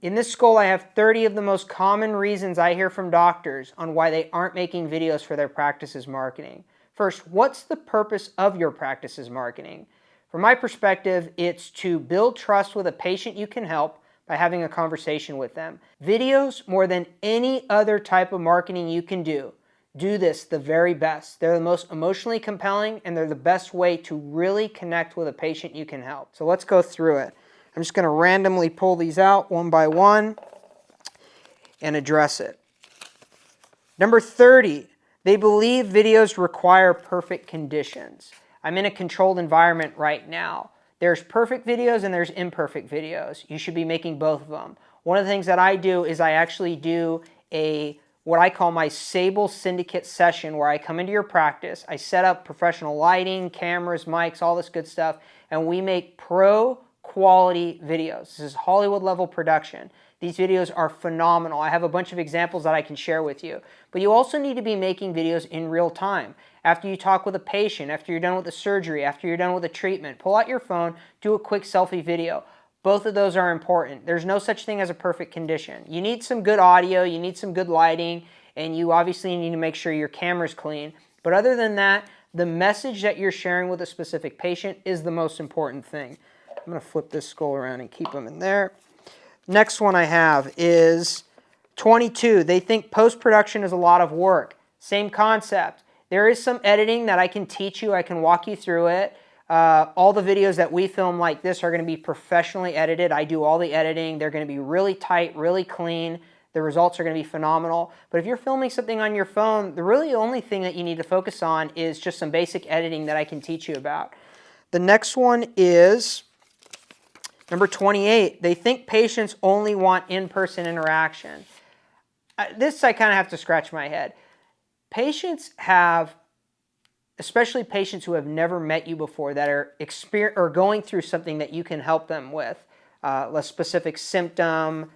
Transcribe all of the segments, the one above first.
In this goal, I have 30 of the most common reasons I hear from doctors on why they aren't making videos for their practice's marketing. First, what's the purpose of your practice's marketing? From my perspective, it's to build trust with a patient you can help by having a conversation with them. Videos, more than any other type of marketing you can do this the very best. They're the most emotionally compelling, and they're the best way to really connect with a patient you can help. So let's go through it. I'm just going to randomly pull these out one by one and address it. Number 30, they believe videos require perfect conditions. I'm in a controlled environment right now. There's perfect videos and there's imperfect videos. You should be making both of them. One of the things that I do is I actually do what I call my Sable Syndicate session, where I come into your practice, I set up professional lighting, cameras, mics, all this good stuff, and we make pro quality videos. This is Hollywood level production. These videos are phenomenal. I have a bunch of examples that I can share with you. But you also need to be making videos in real time. After you talk with a patient, after you're done with the surgery, after you're done with the treatment, pull out your phone, do a quick selfie video. Both of those are important. There's no such thing as a perfect condition. You need some good audio, you need some good lighting, and you obviously need to make sure your camera's clean. But other than that, the message that you're sharing with a specific patient is the most important thing. I'm going to flip this skull around and keep them in there. Next one I have is 22. They think post-production is a lot of work. Same concept. There is some editing that I can teach you. I can walk you through it. All the videos that we film like this are going to be professionally edited. I do all the editing. They're going to be really tight, really clean. The results are going to be phenomenal. But if you're filming something on your phone, the really only thing that you need to focus on is just some basic editing that I can teach you about. The next one is number 28. They think patients only want in-person interaction. This I kind of have to scratch my head. Patients have, especially patients who have never met you before, that are going through something that you can help them with, a specific symptoms,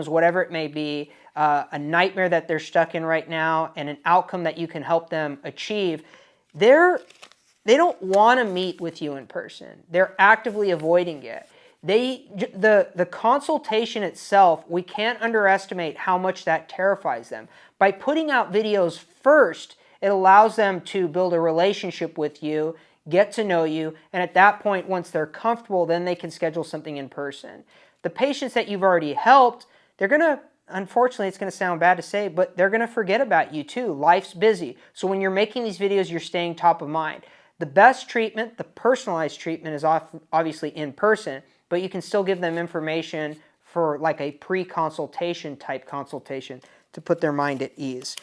whatever it may be, a nightmare that they're stuck in right now, and an outcome that you can help them achieve. They don't want to meet with you in person. They're actively avoiding it. The consultation itself, we can't underestimate how much that terrifies them. By putting out videos first, it allows them to build a relationship with you, get to know you, and at that point, once they're comfortable, then they can schedule something in person. The patients that you've already helped, they're going to, unfortunately, it's going to sound bad to say, but they're going to forget about you too. Life's busy. So when you're making these videos, you're staying top of mind. The best treatment, the personalized treatment, is obviously in person, but you can still give them information for like a pre-consultation type consultation to put their mind at ease.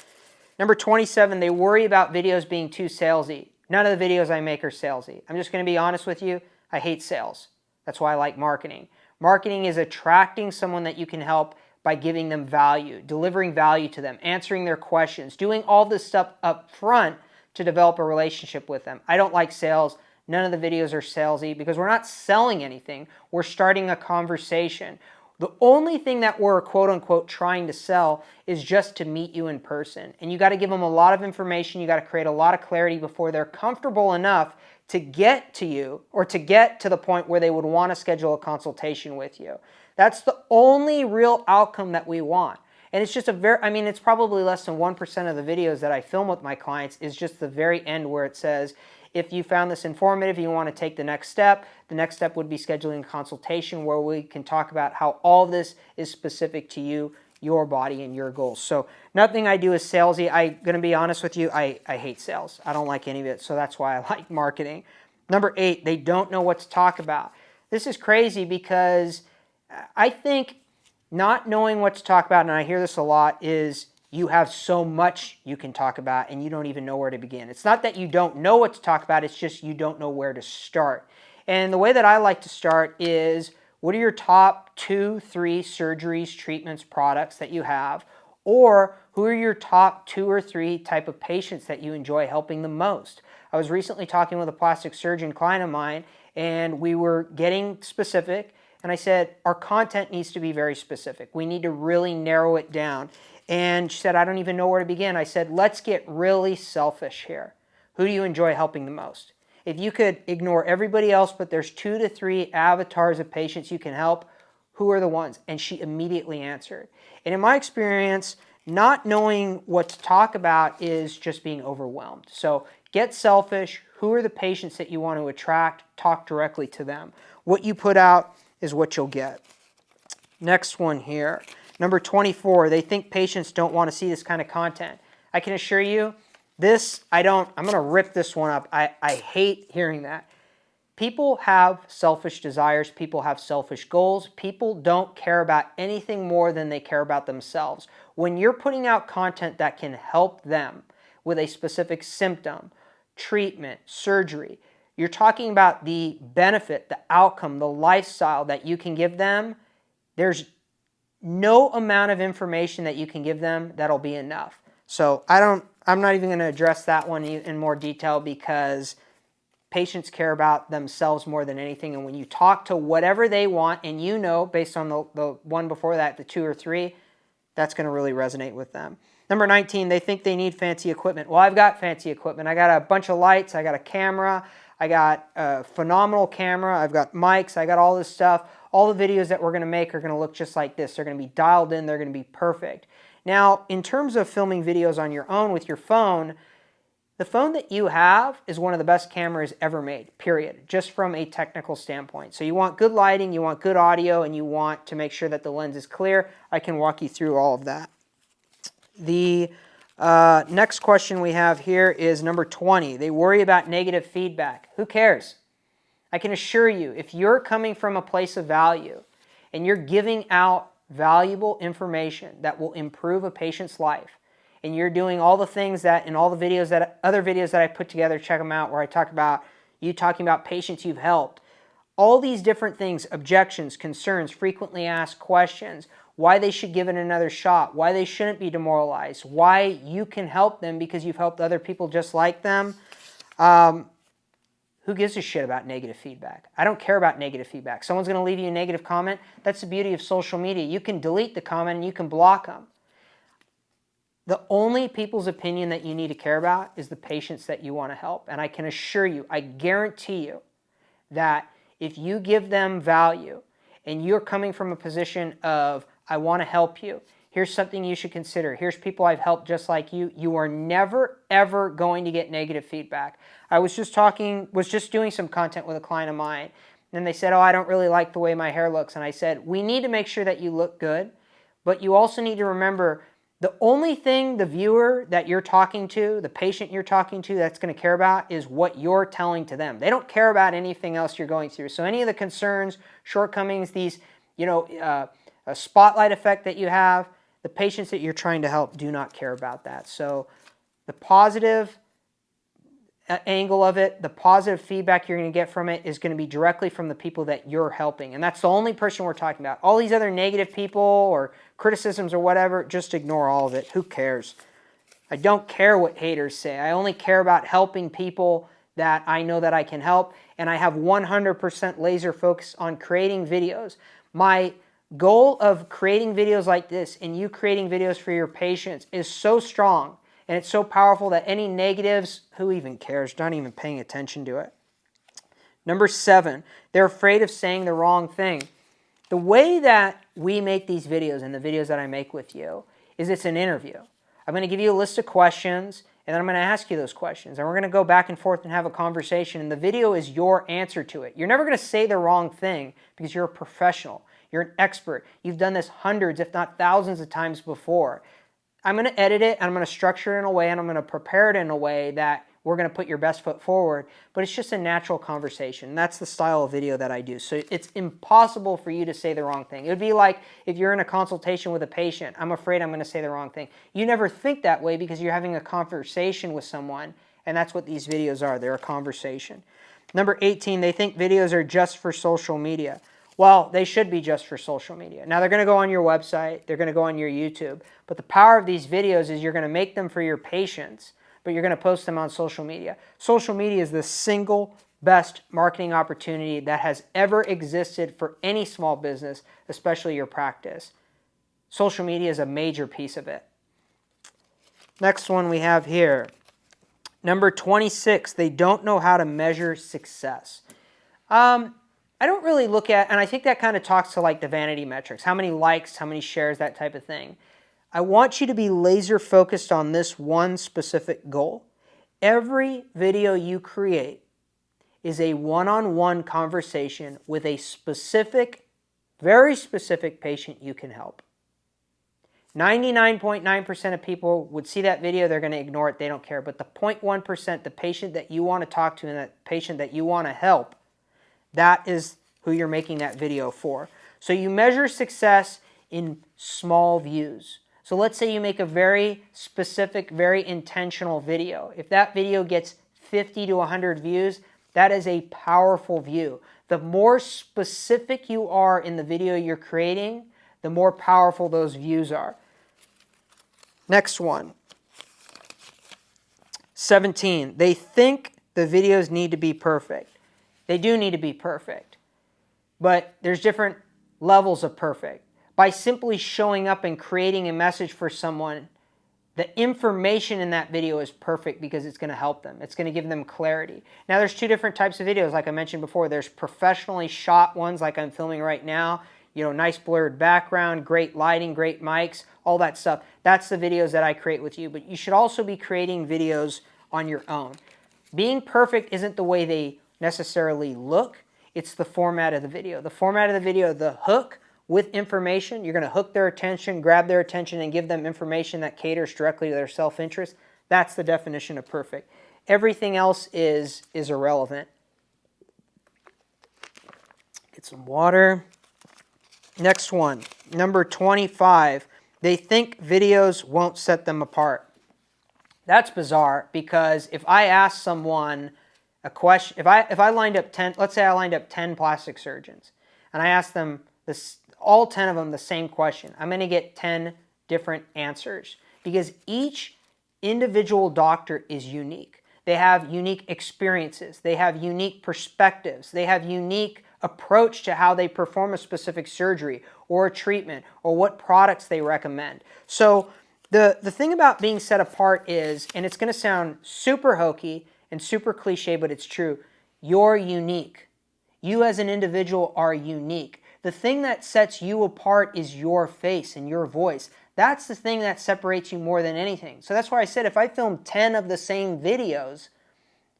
Number 27, they worry about videos being too salesy. None of the videos I make are salesy. I'm just going to be honest with you. I hate sales. That's why I like marketing. Marketing is attracting someone that you can help by giving them value, delivering value to them, answering their questions, doing all this stuff up front to develop a relationship with them. I don't like sales. None of the videos are salesy because we're not selling anything. We're starting a conversation. The only thing that we're quote-unquote trying to sell is just to meet you in person. And you got to give them a lot of information. You got to create a lot of clarity before they're comfortable enough to get to you or to get to the point where they would want to schedule a consultation with you. That's the only real outcome that we want. And it's just it's probably less than 1% of the videos that I film with my clients is just the very end where it says, if you found this informative, you want to take the next step would be scheduling a consultation where we can talk about how all this is specific to you, your body, and your goals. So nothing I do is salesy. I'm going to be honest with you, I hate sales. I don't like any of it, so that's why I like marketing. Number 8, they don't know what to talk about. This is crazy because I think not knowing what to talk about, and I hear this a lot, is you have so much you can talk about and you don't even know where to begin. It's not that you don't know what to talk about, it's just you don't know where to start. And the way that I like to start is, what are your top 2, 3 surgeries, treatments, products that you have? Or who are your top 2 or 3 type of patients that you enjoy helping the most? I was recently talking with a plastic surgeon client of mine, and we were getting specific, and I said, our content needs to be very specific. We need to really narrow it down. And she said, I don't even know where to begin. I said, let's get really selfish here. Who do you enjoy helping the most? If you could ignore everybody else, but there's 2 to 3 avatars of patients you can help, who are the ones? And she immediately answered. And in my experience, not knowing what to talk about is just being overwhelmed. So get selfish. Who are the patients that you want to attract? Talk directly to them. What you put out is what you'll get. Next one here. Number 24, they think patients don't want to see this kind of content. I can assure you, I'm going to rip this one up. I hate hearing that. People have selfish desires. People have selfish goals. People don't care about anything more than they care about themselves. When you're putting out content that can help them with a specific symptom, treatment, surgery, you're talking about the benefit, the outcome, the lifestyle that you can give them. There's no amount of information that you can give them that'll be enough. So I'm not even going to address that one in more detail because patients care about themselves more than anything. And when you talk to whatever they want, and you know, based on the one before that, the 2 or 3, that's going to really resonate with them. Number 19, they think they need fancy equipment. Well, I've got fancy equipment. I got a bunch of lights. I got a camera. I got a phenomenal camera. I've got mics. I got all this stuff. All the videos that we're going to make are going to look just like this. They're going to be dialed in. They're going to be perfect. Now, in terms of filming videos on your own with your phone, the phone that you have is one of the best cameras ever made, period, just from a technical standpoint. So you want good lighting, you want good audio, and you want to make sure that the lens is clear. I can walk you through all of that. The next question we have here is number 20. They worry about negative feedback. Who cares? I can assure you, if you're coming from a place of value and you're giving out valuable information that will improve a patient's life, and you're doing all the things that in all the videos other videos that I put together, check them out, where I talk about you talking about patients you've helped, all these different things, objections, concerns, frequently asked questions, why they should give it another shot, why they shouldn't be demoralized, why you can help them because you've helped other people just like them. Who gives a shit about negative feedback? I don't care about negative feedback. Someone's going to leave you a negative comment. That's the beauty of social media. You can delete the comment and you can block them. The only people's opinion that you need to care about is the patients that you want to help. And I can assure you, I guarantee you that if you give them value and you're coming from a position of, I want to help you, here's something you should consider, here's people I've helped just like you, you are never, ever going to get negative feedback. I was just doing some content with a client of mine, and they said, oh, I don't really like the way my hair looks. And I said, we need to make sure that you look good, but you also need to remember the only thing the viewer that you're talking to, the patient you're talking to, that's going to care about is what you're telling to them. They don't care about anything else you're going through. So any of the concerns, shortcomings, these, a spotlight effect that you have, the patients that you're trying to help do not care about that. So the positive angle of it, the positive feedback you're going to get from it is going to be directly from the people that you're helping. And that's the only person we're talking about. All these other negative people or criticisms or whatever, just ignore all of it. Who cares? I don't care what haters say. I only care about helping people that I know that I can help. And I have 100% laser focus on creating videos. My goal of creating videos like this and you creating videos for your patients is so strong. And it's so powerful that any negatives, who even cares? Not even paying attention to it. Number 7, they're afraid of saying the wrong thing. The way that we make these videos and the videos that I make with you is it's an interview. I'm going to give you a list of questions, and then I'm going to ask you those questions. And we're going to go back and forth and have a conversation, and the video is your answer to it. You're never going to say the wrong thing because you're a professional. You're an expert. You've done this hundreds, if not thousands of times before. I'm going to edit it, and I'm going to structure it in a way, and I'm going to prepare it in a way that we're going to put your best foot forward, but it's just a natural conversation. That's the style of video that I do. So it's impossible for you to say the wrong thing. It would be like if you're in a consultation with a patient, I'm afraid I'm going to say the wrong thing. You never think that way because you're having a conversation with someone, and that's what these videos are. They're a conversation. Number 18, they think videos are just for social media. Well, they should be just for social media. Now, they're going to go on your website. They're going to go on your YouTube. But the power of these videos is you're going to make them for your patients, but you're going to post them on social media. Social media is the single best marketing opportunity that has ever existed for any small business, especially your practice. Social media is a major piece of it. Next one we have here. Number 26, they don't know how to measure success. I don't really look at, and I think that kind of talks to like the vanity metrics, how many likes, how many shares, that type of thing. I want you to be laser focused on this one specific goal. Every video you create is a one-on-one conversation with a specific, very specific patient you can help. 99.9% of people would see that video, they're going to ignore it, they don't care. But the 0.1%, the patient that you want to talk to and that patient that you want to help, that is who you're making that video for. So you measure success in small views. So let's say you make a very specific, very intentional video. If that video gets 50 to 100 views, that is a powerful view. The more specific you are in the video you're creating, the more powerful those views are. Next one. 17. They think the videos need to be perfect. They do need to be perfect. But there's different levels of perfect. By simply showing up and creating a message for someone, the information in that video is perfect because it's going to help them. It's going to give them clarity. Now, there's two different types of videos, like I mentioned before. There's professionally shot ones like I'm filming right now. You know, nice blurred background, great lighting, great mics, all that stuff. That's the videos that I create with you. But you should also be creating videos on your own. Being perfect isn't the way they necessarily look. It's the format of the video. The format of the video, the hook with information, you're going to hook their attention, grab their attention, and give them information that caters directly to their self-interest. That's the definition of perfect. Everything else is irrelevant. Get some water. Next one, number 25. They think videos won't set them apart. That's bizarre because if I ask someone a question, if I lined up 10, let's say I lined up 10 plastic surgeons, and I asked them this, all 10 of them the same question, I'm going to get 10 different answers because each individual doctor is unique. They have unique experiences. They have unique perspectives. They have unique approach to how they perform a specific surgery or a treatment or what products they recommend. So the thing about being set apart is, and it's going to sound super hokey and super cliche, but it's true, you're unique. You as an individual are unique. The thing that sets you apart is your face and your voice. That's the thing that separates you more than anything. So that's why I said if I film 10 of the same videos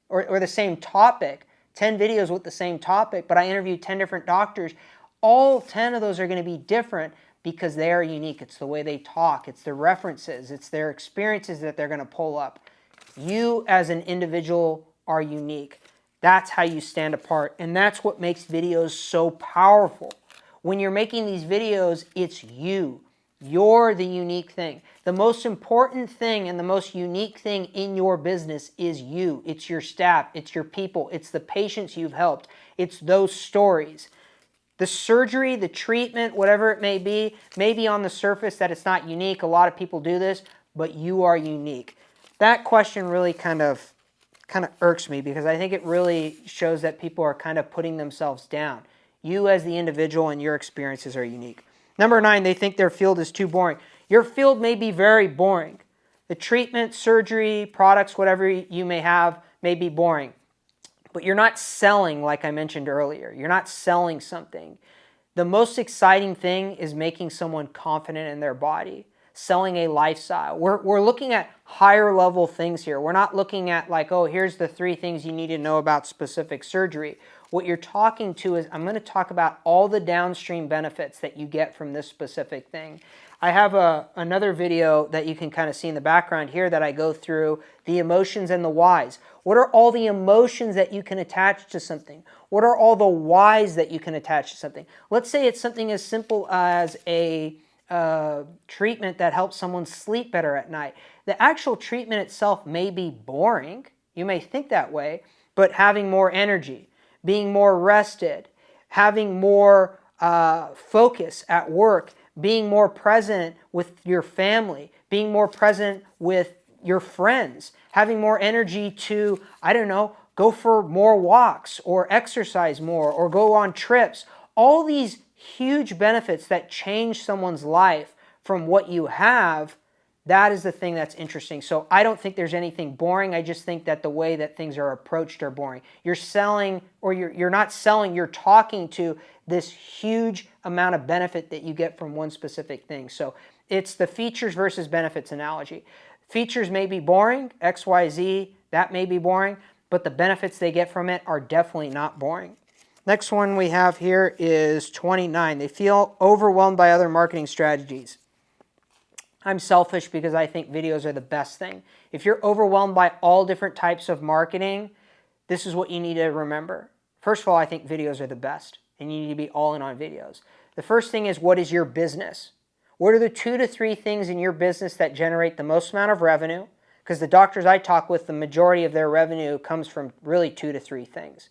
or the same topic, 10 videos with the same topic, but I interviewed 10 different doctors, all 10 of those are going to be different because they are unique. It's the way they talk. It's their references. It's their experiences that they're going to pull up. You as an individual are unique. That's how you stand apart. And that's what makes videos so powerful. When you're making these videos, it's you. You're the unique thing. The most important thing and the most unique thing in your business is you. It's your staff. It's your people. It's the patients you've helped. It's those stories. The surgery, the treatment, whatever it may be on the surface that it's not unique. A lot of people do this, but you are unique. That question really kind of irks me because I think it really shows that people are kind of putting themselves down. You as the individual and your experiences are unique. Number 9, they think their field is too boring. Your field may be very boring. The treatment, surgery, products, whatever you may have may be boring. But you're not selling like I mentioned earlier. You're not selling something. The most exciting thing is making someone confident in their body, selling a lifestyle. We're looking at higher level things here. We're not looking at like, oh, here's the 3 things you need to know about specific surgery. What you're talking to is, I'm going to talk about all the downstream benefits that you get from this specific thing. I have another video that you can kind of see in the background here that I go through the emotions and the whys. What are all the emotions that you can attach to something? What are all the whys that you can attach to something? Let's say it's something as simple as a treatment that helps someone sleep better at night. The actual treatment itself may be boring. You may think that way, but having more energy, being more rested, having more focus at work, being more present with your family, being more present with your friends, having more energy to, I don't know, go for more walks or exercise more or go on trips. All these huge benefits that change someone's life from what you have, That is the thing that's interesting. So I don't think there's anything boring. I just think that the way that things are approached are boring. You're selling, or you're not selling, you're talking to this huge amount of benefit that you get from one specific thing. So it's the features versus benefits analogy. Features may be boring, X, Y, Z, that may be boring, but the benefits they get from it are definitely not boring. Next one we have here is 29. They feel overwhelmed by other marketing strategies. I'm selfish because I think videos are the best thing. If you're overwhelmed by all different types of marketing, this is what you need to remember. First of all, I think videos are the best, and you need to be all in on videos. The first thing is, what is your business? What are the 2 to 3 things in your business that generate the most amount of revenue? Because the doctors I talk with, the majority of their revenue comes from really 2 to 3 things.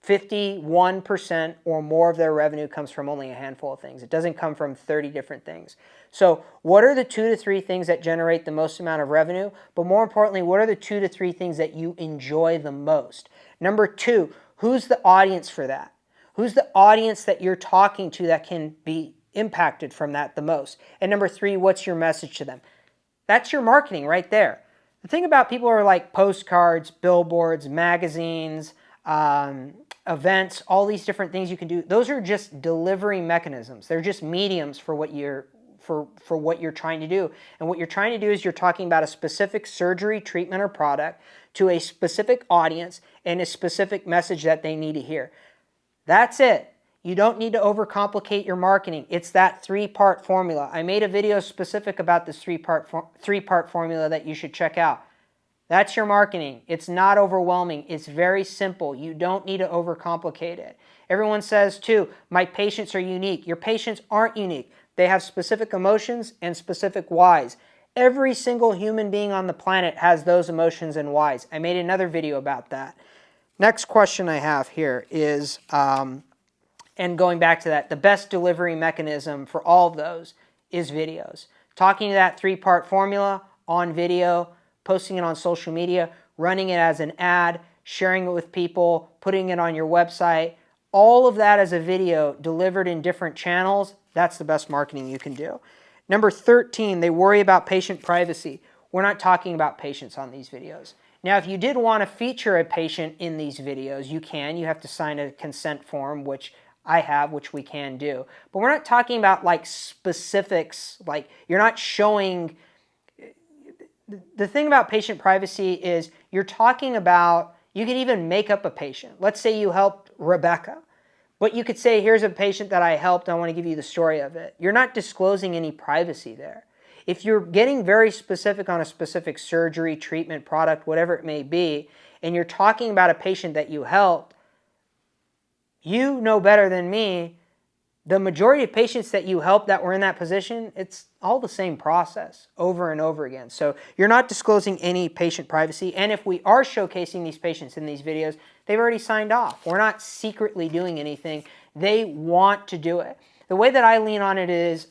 51% or more of their revenue comes from only a handful of things. It doesn't come from 30 different things. So what are the 2 to 3 things that generate the most amount of revenue? But more importantly, what are the 2 to 3 things that you enjoy the most? Number 2, who's the audience for that? Who's the audience that you're talking to that can be impacted from that the most? And number 3, what's your message to them? That's your marketing right there. The thing about people are like postcards, billboards, magazines, events, all these different things you can do. Those are just delivery mechanisms. They're just mediums for what you're what you're trying to do. And what you're trying to do is you're talking about a specific surgery, treatment, or product to a specific audience and a specific message that they need to hear. That's it. You don't need to overcomplicate your marketing. It's that 3-part formula. I made a video specific about this three-part formula that you should check out. That's your marketing. It's not overwhelming. It's very simple. You don't need to overcomplicate it. Everyone says too, my patients are unique. Your patients aren't unique. They have specific emotions and specific whys. Every single human being on the planet has those emotions and whys. I made another video about that. Next question I have here is, and going back to that, the best delivery mechanism for all of those is videos. Talking to that 3-part formula on video, posting it on social media, running it as an ad, sharing it with people, putting it on your website, all of that as a video delivered in different channels, that's the best marketing you can do. Number 13, they worry about patient privacy. We're not talking about patients on these videos. Now, if you did want to feature a patient in these videos, you can. You have to sign a consent form, which I have, which we can do. But we're not talking about like specifics, like you're not showing. The thing about patient privacy is you're talking about, you could even make up a patient. Let's say you helped Rebecca, but you could say, here's a patient that I helped, I want to give you the story of it. You're not disclosing any privacy there. If you're getting very specific on a specific surgery, treatment, product, whatever it may be, and you're talking about a patient that you helped, you know better than me, the majority of patients that you help that were in that position, it's all the same process over and over again. So you're not disclosing any patient privacy. And if we are showcasing these patients in these videos, they've already signed off. We're not secretly doing anything. They want to do it. The way that I lean on it is,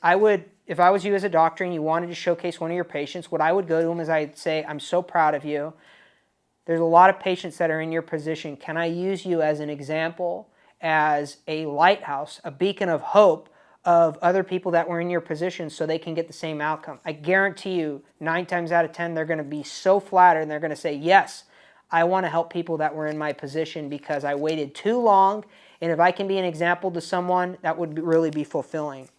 if I was you as a doctor and you wanted to showcase one of your patients, what I would go to them is I'd say, I'm so proud of you. There's a lot of patients that are in your position. Can I use you as an example, as a lighthouse, a beacon of hope of other people that were in your position so they can get the same outcome? I guarantee you 9 times out of 10, they're going to be so flattered and they're going to say, yes, I want to help people that were in my position because I waited too long. And if I can be an example to someone, that would really be fulfilling.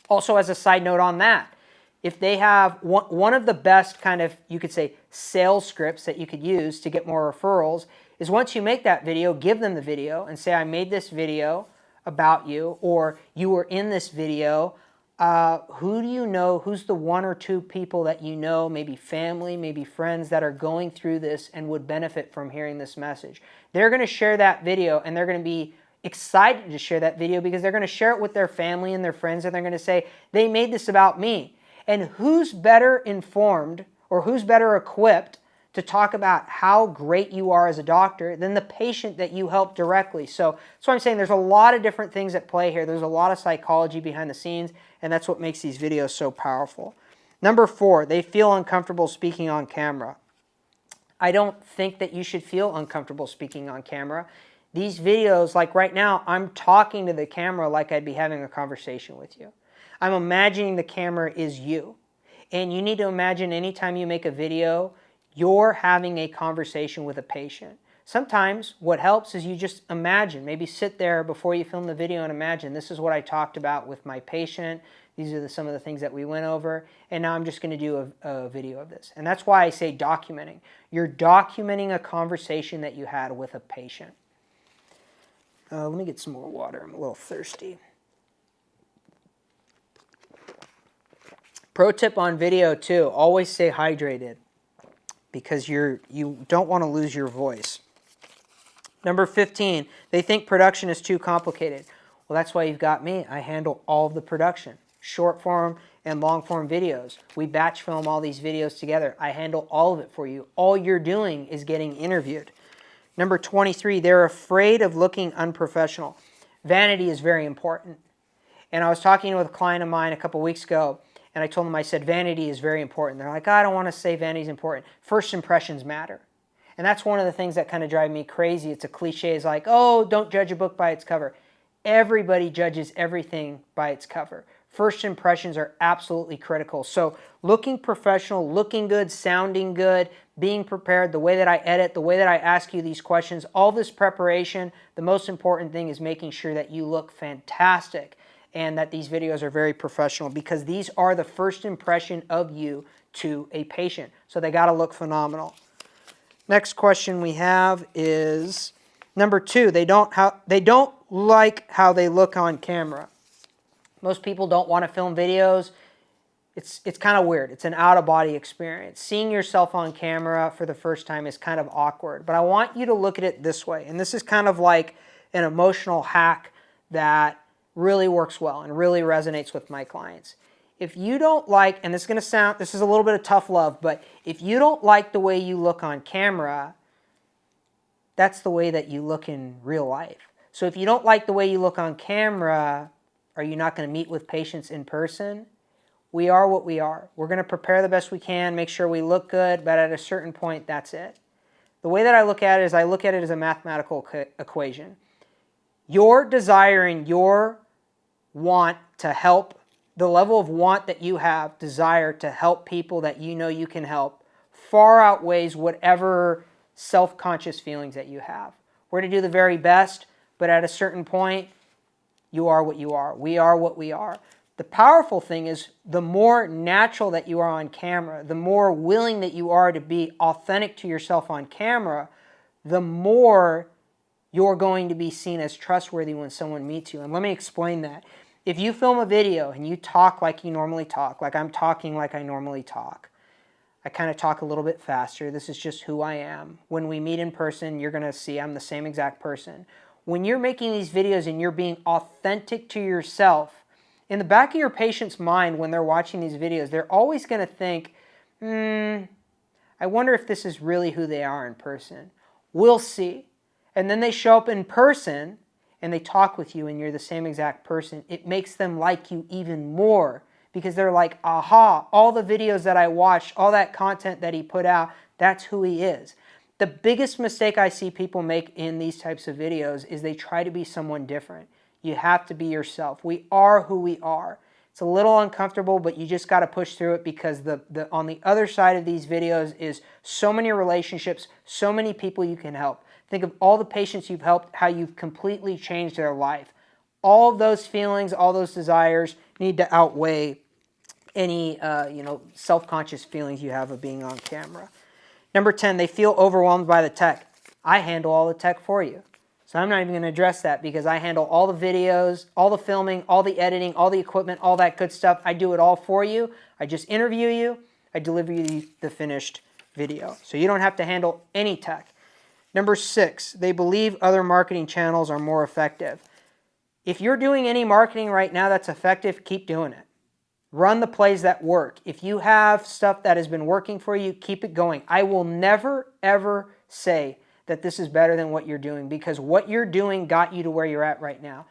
Also, as a side note on that, if they have one of the best kind of, you could say, sales scripts that you could use to get more referrals is once you make that video, give them the video and say, I made this video about you, or you were in this video. Who do you know? Who's the 1 or 2 people that you know, maybe family, maybe friends that are going through this and would benefit from hearing this message? They're going to share that video and they're going to be excited to share that video because they're going to share it with their family and their friends and they're going to say, they made this about me. And who's better informed or who's better equipped to talk about how great you are as a doctor than the patient that you help directly? So that's why I'm saying there's a lot of different things at play here. There's a lot of psychology behind the scenes, and that's what makes these videos so powerful. Number 4, they feel uncomfortable speaking on camera. I don't think that you should feel uncomfortable speaking on camera. These videos, like right now, I'm talking to the camera like I'd be having a conversation with you. I'm imagining the camera is you. And you need to imagine anytime you make a video, you're having a conversation with a patient. Sometimes what helps is you just imagine, maybe sit there before you film the video and imagine, this is what I talked about with my patient. These are some of the things that we went over, and now I'm just going to do a video of this. And that's why I say documenting. You're documenting a conversation that you had with a patient. Let me get some more water. I'm a little thirsty. Pro tip on video too, always stay hydrated because you don't want to lose your voice. Number 15, they think production is too complicated. Well, that's why you've got me. I handle all of the production, short form and long form videos. We batch film all these videos together. I handle all of it for you. All you're doing is getting interviewed. Number 23, they're afraid of looking unprofessional. Vanity is very important. And I was talking with a client of mine a couple weeks ago, and I told them, I said, vanity is very important. They're like, I don't want to say vanity is important. First impressions matter. And that's one of the things that kind of drive me crazy. It's a cliche. It's like, oh, don't judge a book by its cover. Everybody judges everything by its cover. First impressions are absolutely critical. So looking professional, looking good, sounding good, being prepared, the way that I edit, the way that I ask you these questions, all this preparation, the most important thing is making sure that you look fantastic and that these videos are very professional, because these are the first impression of you to a patient. So they got to look phenomenal. Next question we have is number 2. They don't like how they look on camera. Most people don't want to film videos. It's kind of weird. It's an out-of-body experience. Seeing yourself on camera for the first time is kind of awkward. But I want you to look at it this way. And this is kind of like an emotional hack that really works well and really resonates with my clients. If you don't like, and this is a little bit of tough love, but if you don't like the way you look on camera, that's the way that you look in real life. So if you don't like the way you look on camera, are you not going to meet with patients in person? We are what we are. We're going to prepare the best we can, make sure we look good, but at a certain point, that's it. The way that I look at it is I look at it as a mathematical equation. Your desire and your want to help, the level of want that you have, desire to help people that you know you can help, far outweighs whatever self-conscious feelings that you have. We're to do the very best, but at a certain point, you are what you are. We are what we are. The powerful thing is the more natural that you are on camera, the more willing that you are to be authentic to yourself on camera, the more you're going to be seen as trustworthy when someone meets you. And let me explain that. If you film a video and you talk like you normally talk, like I'm talking like I normally talk, I kind of talk a little bit faster. This is just who I am. When we meet in person, you're going to see I'm the same exact person. When you're making these videos and you're being authentic to yourself, in the back of your patient's mind when they're watching these videos, they're always going to think, I wonder if this is really who they are in person. We'll see. And then they show up in person and they talk with you and you're the same exact person. It makes them like you even more because they're like, aha, all the videos that I watched, all that content that he put out, that's who he is. The biggest mistake I see people make in these types of videos is they try to be someone different. You have to be yourself. We are who we are. It's a little uncomfortable, but you just got to push through it because on the other side of these videos is so many relationships, so many people you can help. Think of all the patients you've helped, how you've completely changed their life. All of those feelings, all those desires need to outweigh any self-conscious feelings you have of being on camera. Number 10, they feel overwhelmed by the tech. I handle all the tech for you. So I'm not even going to address that because I handle all the videos, all the filming, all the editing, all the equipment, all that good stuff. I do it all for you. I just interview you. I deliver you the finished video. So you don't have to handle any tech. Number 6, they believe other marketing channels are more effective. If you're doing any marketing right now that's effective, keep doing it. Run the plays that work. If you have stuff that has been working for you, keep it going. I will never, ever say that this is better than what you're doing because what you're doing got you to where you're at right now.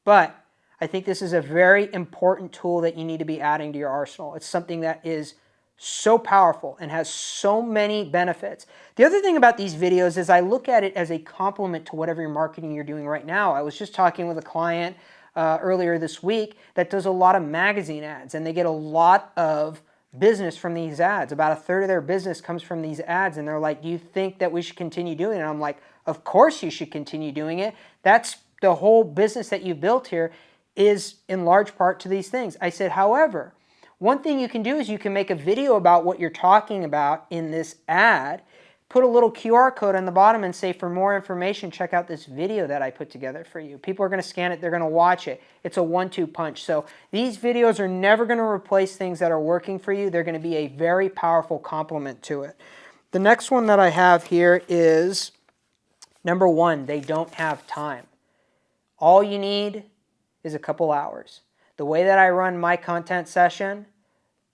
But I think this is a very important tool that you need to be adding to your arsenal. It's something that is so powerful and has so many benefits. The other thing about these videos is I look at it as a complement to whatever marketing you're doing right now. I was just talking with a client earlier this week that does a lot of magazine ads, and they get a lot of business from these ads. About a third of their business comes from these ads, and they're like, do you think that we should continue doing it? And I'm like, of course you should continue doing it. That's the whole business that you built here is in large part to these things. I said, however, one thing you can do is you can make a video about what you're talking about in this ad, put a little QR code on the bottom and say, for more information, check out this video that I put together for you. People are going to scan it. They're going to watch it. It's a 1-2 punch. So these videos are never going to replace things that are working for you. They're going to be a very powerful complement to it. The next one that I have here is number 1, they don't have time. All you need is a couple hours. The way that I run my content session,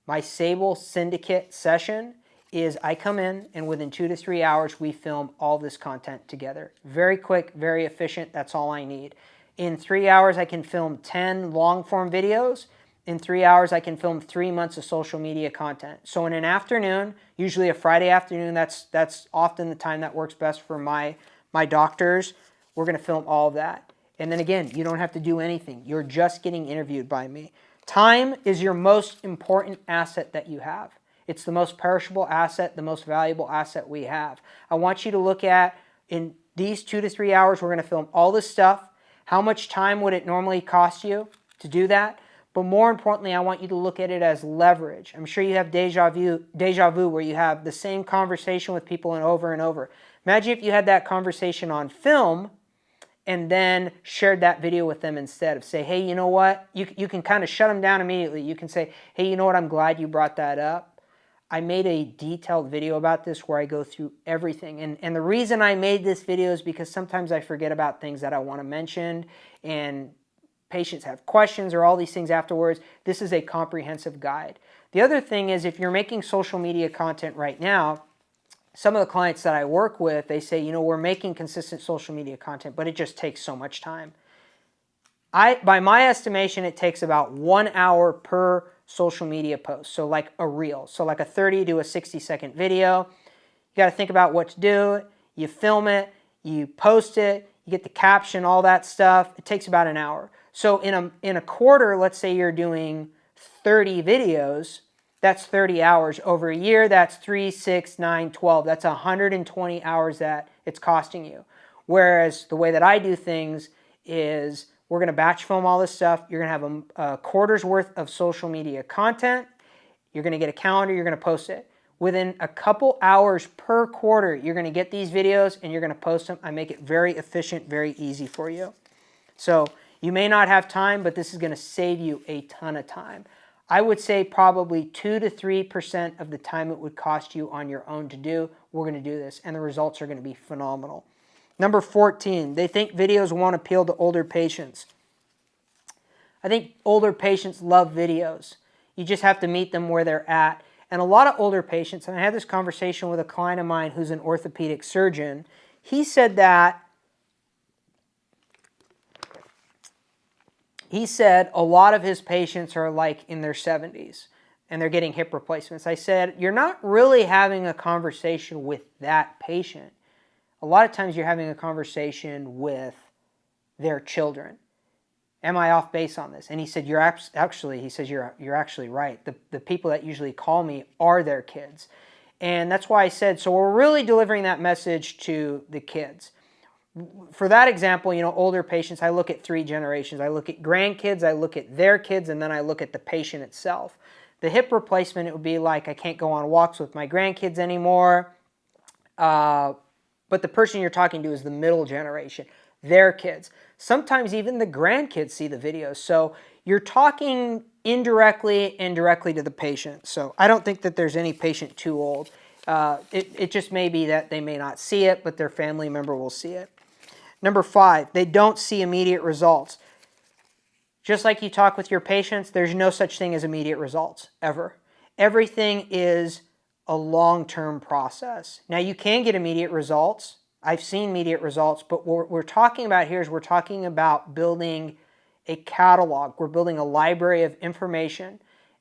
my Sable Syndicate session, is I come in and within 2 to 3 hours we film all this content together. Very quick, very efficient, that's all I need. In 3 hours I can film 10 long form videos. In 3 hours I can film 3 months of social media content. So in an afternoon, usually a Friday afternoon, that's often the time that works best for my doctors, we're going to film all of that. And then again, you don't have to do anything. You're just getting interviewed by me. Time is your most important asset that you have. It's the most perishable asset, the most valuable asset we have. I want you to look at, in these 2 to 3 hours, we're going to film all this stuff. How much time would it normally cost you to do that? But more importantly, I want you to look at it as leverage. I'm sure you have deja vu where you have the same conversation with people and over. Imagine if you had that conversation on film and then shared that video with them instead of say, hey, you know what? You can kind of shut them down immediately. You can say, hey, you know what? I'm glad you brought that up. I made a detailed video about this where I go through everything. And the reason I made this video is because sometimes I forget about things that I want to mention and patients have questions or all these things afterwards. This is a comprehensive guide. The other thing is if you're making social media content right now, some of the clients that I work with, they say, you know, we're making consistent social media content, but it just takes so much time. By my estimation, it takes about 1 hour per social media post. So like a reel. So like a 30 to a 60-second video. You got to think about what to do. You film it, you post it, you get the caption, all that stuff. It takes about an hour. So in a quarter, let's say you're doing 30 videos, that's 30 hours. Over a year, that's 3, 6, 9, 12. That's 120 hours that it's costing you. Whereas the way that I do things is we're going to batch film all this stuff. You're going to have a quarter's worth of social media content. You're going to get a calendar. You're going to post it. Within a couple hours per quarter, you're going to get these videos and you're going to post them. I make it very efficient, very easy for you. So you may not have time, but this is going to save you a ton of time. I would say probably 2 to 3% of the time it would cost you on your own to do, we're going to do this, and the results are going to be phenomenal. Number 14, they think videos won't appeal to older patients. I think older patients love videos. You just have to meet them where they're at. And a lot of older patients, and I had this conversation with a client of mine who's an orthopedic surgeon, he said a lot of his patients are like in their 70s and they're getting hip replacements. I said, you're not really having a conversation with that patient. A lot of times you're having a conversation with their children. Am I off base on this? And he said, you're actually right. The people that usually call me are their kids. And that's why I said, so we're really delivering that message to the kids. For that example, you know, older patients, I look at 3 generations. I look at grandkids, I look at their kids, and then I look at the patient itself. The hip replacement, it would be like I can't go on walks with my grandkids anymore. But the person you're talking to is the middle generation, their kids. Sometimes even the grandkids see the videos. So you're talking indirectly and directly to the patient. So I don't think that there's any patient too old. It just may be that they may not see it, but their family member will see it. Number 5, they don't see immediate results. Just like you talk with your patients, there's no such thing as immediate results, ever. Everything is a long-term process. Now, you can get immediate results. I've seen immediate results, but what we're talking about here is we're talking about building a catalog. We're building a library of information,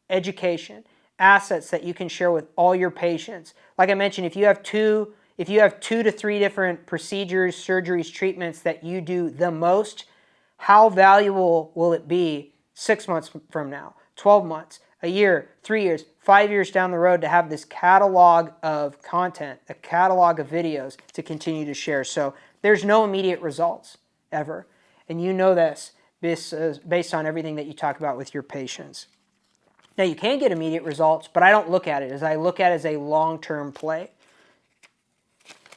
education, assets that you can share with all your patients. Like I mentioned, if you have 2 to 3 different procedures, surgeries, treatments that you do the most, how valuable will it be 6 months from now, 12 months, a year, 3 years, 5 years down the road to have this catalog of content, a catalog of videos to continue to share. So there's no immediate results ever. And you know this based on everything that you talk about with your patients. Now you can get immediate results, but I don't look at it as I look at it as a long-term play.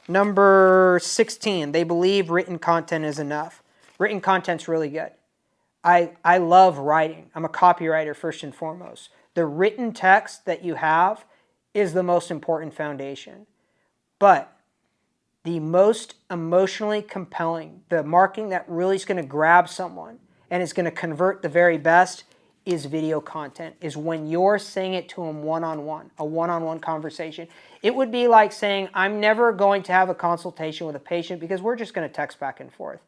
Number 16, they believe written content is enough. Written content's really good. I love writing. I'm a copywriter first and foremost. The written text that you have is the most important foundation. But the most emotionally compelling, the marketing that really is going to grab someone and is going to convert the very best is video content, is when you're saying it to them one-on-one, a one-on-one conversation. It would be like saying, I'm never going to have a consultation with a patient because we're just going to text back and forth.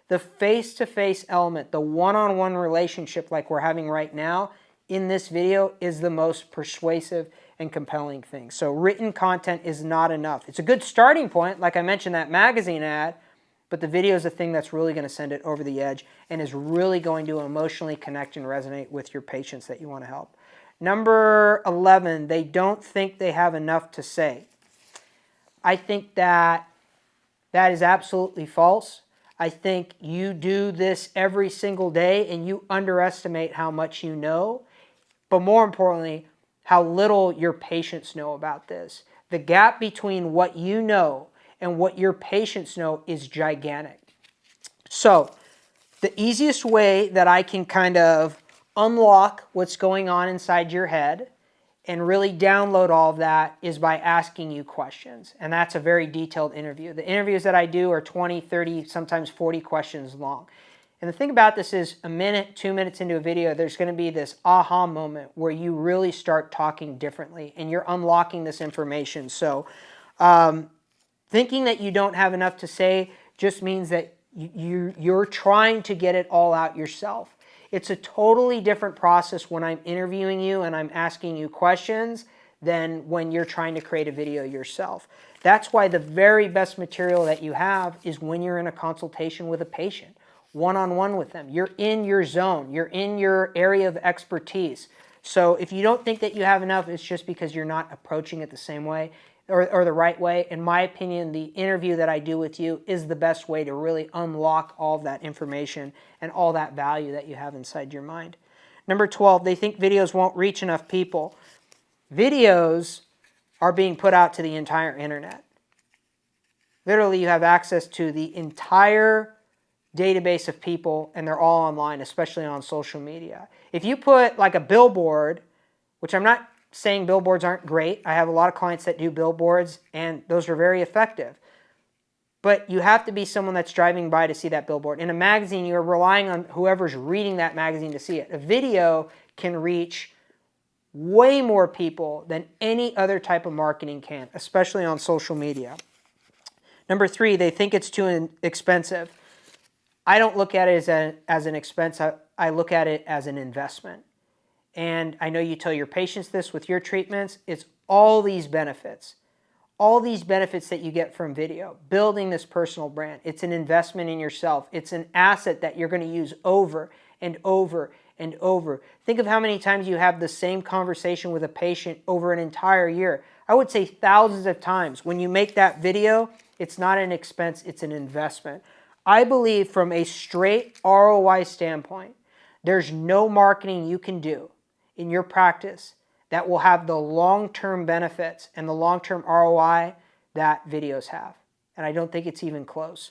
The face-to-face element, the one-on-one relationship like we're having right now in this video is the most persuasive and compelling thing. So written content is not enough. It's a good starting point, like I mentioned that magazine ad, but the video is the thing that's really going to send it over the edge and is really going to emotionally connect and resonate with your patients that you want to help. Number 11, they don't think they have enough to say. I think that is absolutely false. I think you do this every single day and you underestimate how much you know, but more importantly, how little your patients know about this. The gap between what you know and what your patients know is gigantic. So the easiest way that I can kind of unlock what's going on inside your head and really download all of that is by asking you questions. And that's a very detailed interview. The interviews that I do are 20, 30, sometimes 40 questions long. And the thing about this is a minute, 2 minutes into a video, there's going to be this aha moment where you really start talking differently and you're unlocking this information. So thinking that you don't have enough to say just means that you're trying to get it all out yourself. It's a totally different process when I'm interviewing you and I'm asking you questions than when you're trying to create a video yourself. That's why the very best material that you have is when you're in a consultation with a patient, one-on-one with them. You're in your zone. You're in your area of expertise. So if you don't think that you have enough, it's just because you're not approaching it the same way or the right way. In my opinion, the interview that I do with you is the best way to really unlock all of that information and all that value that you have inside your mind. Number 12, they think videos won't reach enough people. Videos are being put out to the entire internet. Literally, you have access to the entire database of people and they're all online, especially on social media. If you put like a billboard, which I'm not saying billboards aren't great. I have a lot of clients that do billboards and those are very effective. But you have to be someone that's driving by to see that billboard. In a magazine, you're relying on whoever's reading that magazine to see it. A video can reach way more people than any other type of marketing can, especially on social media. Number 3, they think it's too expensive. I don't look at it as an expense. I look at it as an investment. And I know you tell your patients this with your treatments. It's all these benefits that you get from video, building this personal brand. It's an investment in yourself. It's an asset that you're going to use over and over and over. Think of how many times you have the same conversation with a patient over an entire year. I would say thousands of times. When you make that video, it's not an expense, it's an investment. I believe from a straight ROI standpoint, there's no marketing you can do in your practice that will have the long-term benefits and the long-term ROI that videos have. And I don't think it's even close.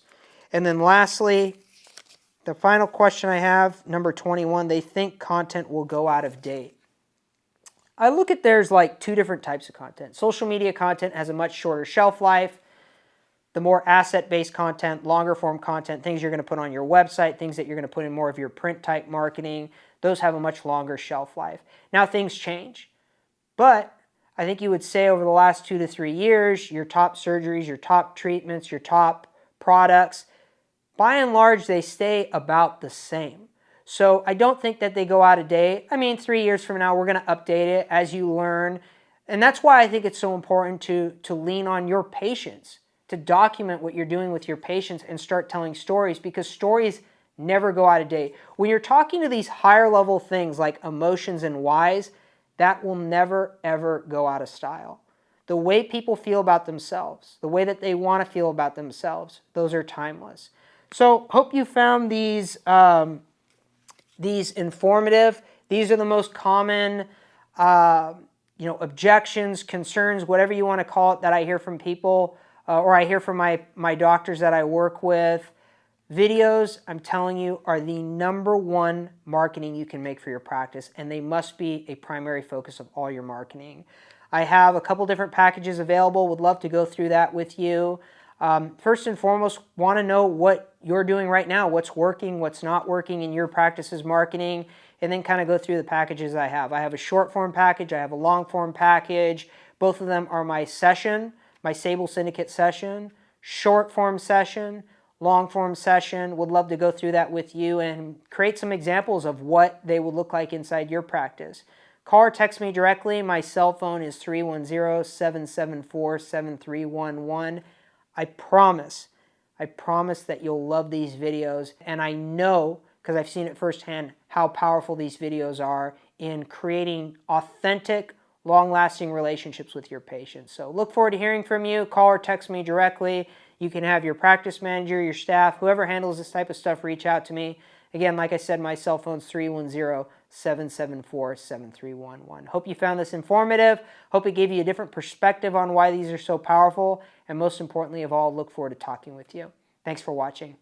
And then lastly, the final question I have, number 21, they think content will go out of date. I look at there's like 2 different types of content. Social media content has a much shorter shelf life. The more asset-based content, longer form content, things you're going to put on your website, things that you're going to put in more of your print type marketing, those have a much longer shelf life. Now things change, but I think you would say over the last 2 to 3 years, your top surgeries, your top treatments, your top products, by and large, they stay about the same. So I don't think that they go out of date. I mean, 3 years from now, we're going to update it as you learn. And that's why I think it's so important to lean on your patients, to document what you're doing with your patients and start telling stories, because stories never go out of date. When you're talking to these higher level things like emotions and whys, That will never, ever go out of style. The way people feel about themselves, the way that they want to feel about themselves, those are timeless. So hope you found these informative. These are the most common objections, concerns, whatever you want to call it, that I hear from people or I hear from my doctors that I work with. Videos, I'm telling you, are the #1 marketing you can make for your practice, and they must be a primary focus of all your marketing. I have a couple different packages available. Would love to go through that with you. First and foremost, want to know what you're doing right now, what's working, what's not working in your practice's marketing, and then kind of go through the packages I have. I have a short form package, I have a long form package. Both of them are my session, my Sable Syndicate session, short form session, long form session. Would love to go through that with you and create some examples of what they would look like inside your practice. Call or text me directly. My cell phone is 310-774-7311. I promise that you'll love these videos. And I know, because I've seen it firsthand, how powerful these videos are in creating authentic, long-lasting relationships with your patients. So look forward to hearing from you. Call or text me directly. You can have your practice manager, your staff, whoever handles this type of stuff, reach out to me. Again, like I said, my cell phone is 310-774-7311. Hope you found this informative. Hope it gave you a different perspective on why these are so powerful. And most importantly of all, look forward to talking with you. Thanks for watching.